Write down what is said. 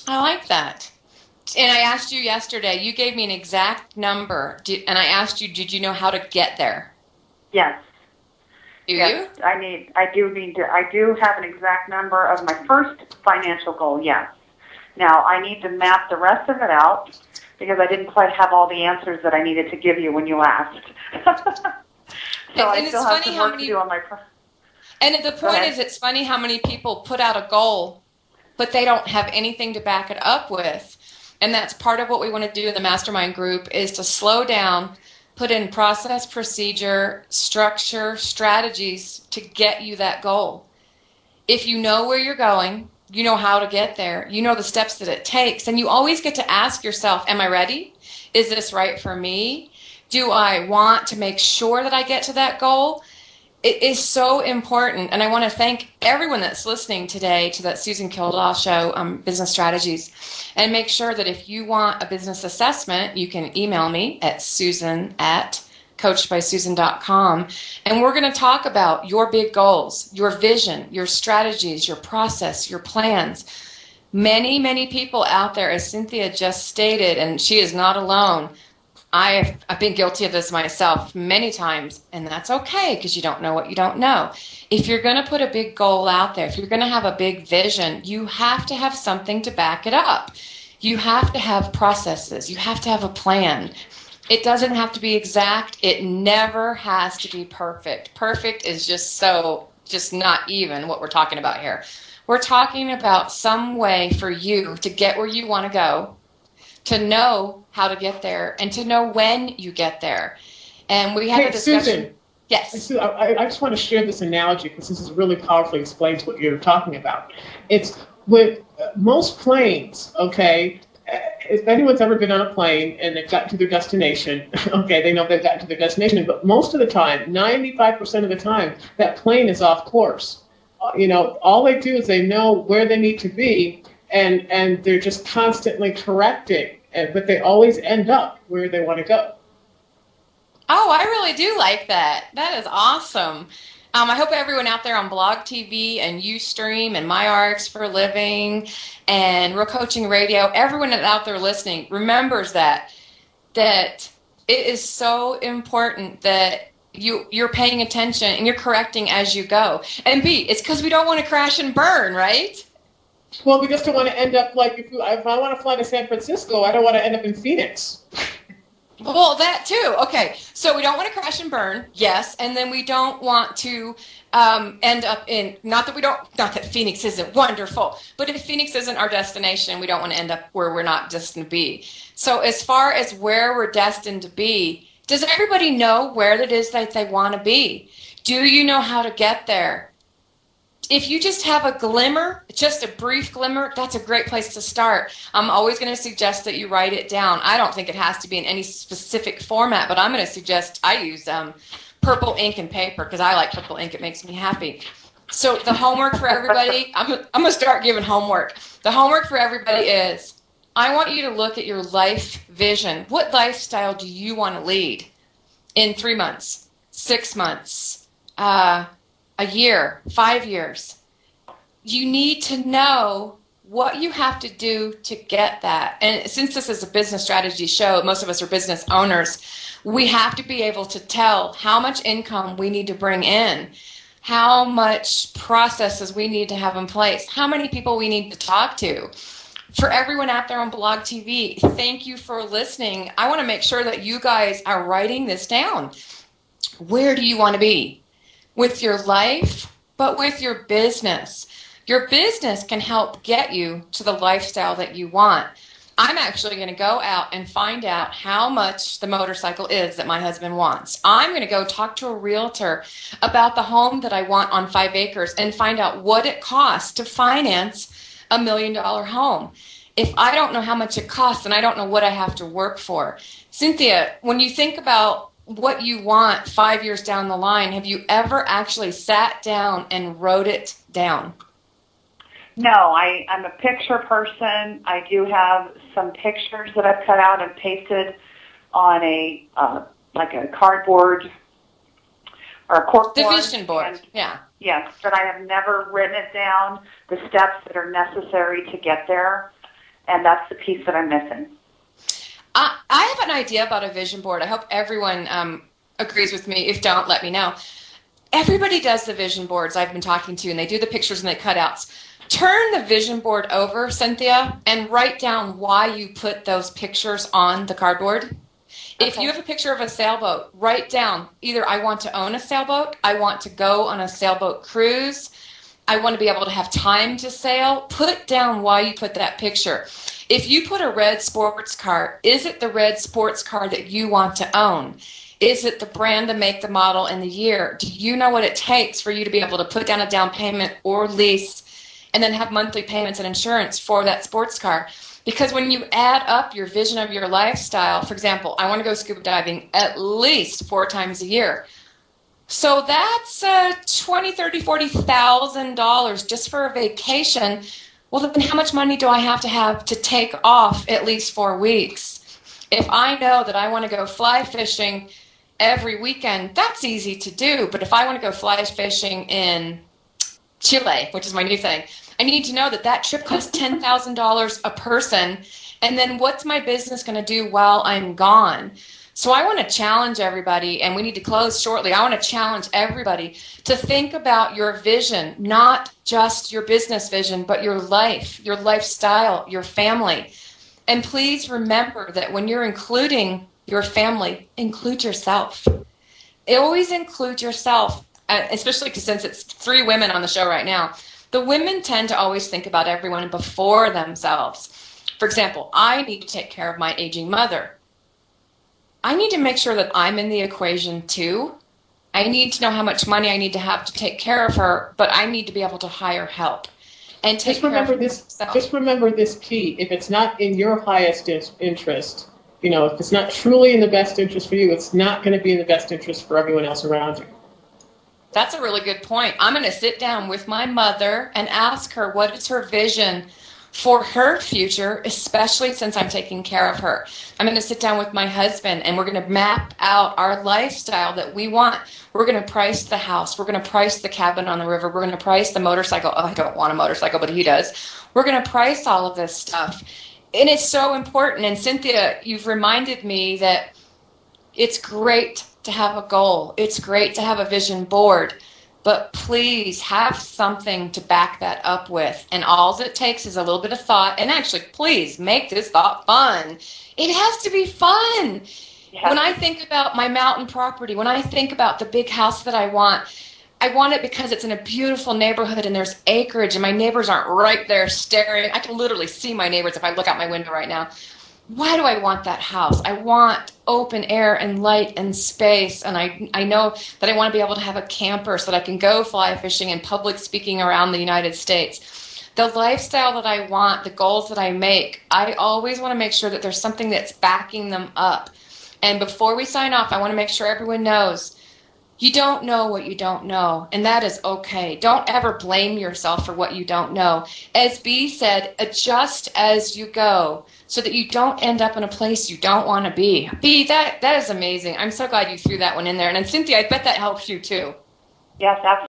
I like that. And I asked you yesterday, you gave me an exact number, and I asked you, did you know how to get there? Yes. Do Yes, you? I do have an exact number of my first financial goal, yes. Now, I need to map the rest of it out because I didn't quite have all the answers that I needed to give you when you asked. So I still have some work to do on my... And the point is, it's funny how many people put out a goal, but they don't have anything to back it up with. And that's part of what we want to do in the mastermind group is to slow down, put in process, procedure, structure, strategies to get you that goal. If you know where you're going, you know how to get there, you know the steps that it takes, and you always get to ask yourself, am I ready? Is this right for me? Do I want to make sure that I get to that goal? It is so important, and I want to thank everyone that's listening today to that Susan Kildall show, Business Strategies, and make sure that if you want a business assessment, you can email me at susan@coachedbysusan.com, and we're going to talk about your big goals, your vision, your strategies, your process, your plans. Many, many people out there, as Cynthia just stated, and she is not alone, I've been guilty of this myself many times, and that's okay because you don't know what you don't know. If you're going to put a big goal out there, if you're going to have a big vision, you have to have something to back it up. You have to have processes. You have to have a plan. It doesn't have to be exact. It never has to be perfect. Perfect is just not even what we're talking about here. We're talking about some way for you to get where you want to go, to know how to get there, and to know when you get there. And we had a discussion. Susan, yes. I just want to share this analogy because this is really powerfully explains what you're talking about. It's with most planes, okay, if anyone's ever been on a plane and they've gotten to their destination, okay, they know they've gotten to their destination, but most of the time, 95% of the time, that plane is off course. All they do is they know where they need to be, and they're just constantly correcting, but they always end up where they want to go. Oh, I really do like that. That is awesome. I hope everyone out there on Blog TV and Ustream and MyRx for a Living and Real Coaching Radio, everyone out there listening remembers that it is so important that you're paying attention and you're correcting as you go. And B, it's because we don't want to crash and burn, right? Well, we just don't want to end up like if I want to fly to San Francisco, I don't want to end up in Phoenix. Well, that too. Okay, so we don't want to crash and burn, yes, and then we don't want to end up in, not that Phoenix isn't wonderful, but if Phoenix isn't our destination, we don't want to end up where we're not destined to be. So as far as where we're destined to be, does everybody know where it is that they want to be? Do you know how to get there? If you just have a glimmer, just a brief glimmer, that's a great place to start. I'm always going to suggest that you write it down. I don't think it has to be in any specific format, but I'm going to suggest I use purple ink and paper because I like purple ink. It makes me happy. So the homework for everybody, I'm going to start giving homework. The homework for everybody is, I want you to look at your life vision. What lifestyle do you want to lead in 3 months, 6 months, a year, 5 years? You need to know what you have to do to get that. And since this is a business strategy show, most of us are business owners, we have to be able to tell how much income we need to bring in, how much processes we need to have in place, how many people we need to talk to. For everyone out there on Blog TV, thank you for listening. I want to make sure that you guys are writing this down. Where do you want to be? With your life, but with your business. Your business can help get you to the lifestyle that you want. I'm actually going to go out and find out how much the motorcycle is that my husband wants. I'm going to go talk to a realtor about the home that I want on 5 acres and find out what it costs to finance $1 million home. If I don't know how much it costs, then I don't know what I have to work for. Cynthia, when you think about what you want 5 years down the line, have you ever actually sat down and wrote it down? No, I'm a picture person. I do have some pictures that I've cut out and pasted on a like a cardboard or a corkboard. The vision board, yeah. Yes, but I have never written it down, the steps that are necessary to get there. And that's the piece that I'm missing. I have an idea about a vision board. I hope everyone agrees with me. If don't, let me know. Everybody does the vision boards I've been talking to, and they do the pictures and the cutouts. Turn the vision board over, Cynthia, and write down why you put those pictures on the cardboard. If you have a picture of a sailboat, write down either I want to own a sailboat, I want to go on a sailboat cruise, I want to be able to have time to sail. Put down why you put that picture. If you put a red sports car, is it the red sports car that you want to own? Is it the brand, the make, the model, and the year? Do you know what it takes for you to be able to put down a down payment or lease and then have monthly payments and insurance for that sports car? Because when you add up your vision of your lifestyle, for example, I want to go scuba diving at least 4 times a year. So that's $20,000, $30,000, $40,000 just for a vacation. Well, then how much money do I have to take off at least 4 weeks? If I know that I want to go fly fishing every weekend, that's easy to do. But if I want to go fly fishing in Chile, which is my new thing, I need to know that that trip costs $10,000 a person. And then what's my business going to do while I'm gone? So I want to challenge everybody, and we need to close shortly. I want to challenge everybody to think about your vision, not just your business vision, but your life, your lifestyle, your family. And please remember that when you're including your family, include yourself. Always include yourself, especially since it's 3 women on the show right now. The women tend to always think about everyone before themselves. For example, I need to take care of my aging mother. I need to make sure that I'm in the equation too. I need to know how much money I need to have to take care of her, but I need to be able to hire help and take care of myself. Just remember this key. If it's not in your highest interest, if it's not truly in the best interest for you, it's not going to be in the best interest for everyone else around you. That's a really good point. I'm going to sit down with my mother and ask her what is her vision for her future, especially since I'm taking care of her. I'm going to sit down with my husband, and we're going to map out our lifestyle that we want. We're going to price the house. We're going to price the cabin on the river. We're going to price the motorcycle. Oh, I don't want a motorcycle, but he does. We're going to price all of this stuff. And it's so important. And Cynthia, you've reminded me that it's great to have a goal. It's great to have a vision board. But please have something to back that up with. And all it takes is a little bit of thought. And actually, please make this thought fun. It has to be fun. Yeah. When I think about my mountain property, when I think about the big house that I want it because it's in a beautiful neighborhood and there's acreage and my neighbors aren't right there staring. I can literally see my neighbors if I look out my window right now. Why do I want that house? I want open air and light and space, and I know that I want to be able to have a camper so that I can go fly fishing and public speaking around the United States. The lifestyle that I want, the goals that I make, I always want to make sure that there's something that's backing them up. And before we sign off, I want to make sure everyone knows you don't know what you don't know, and that is okay. Don't ever blame yourself for what you don't know. As Bea said, adjust as you go, so that you don't end up in a place you don't want to be. Bea, that is amazing. I'm so glad you threw that one in there. And Cynthia, I bet that helps you too. Yes, absolutely.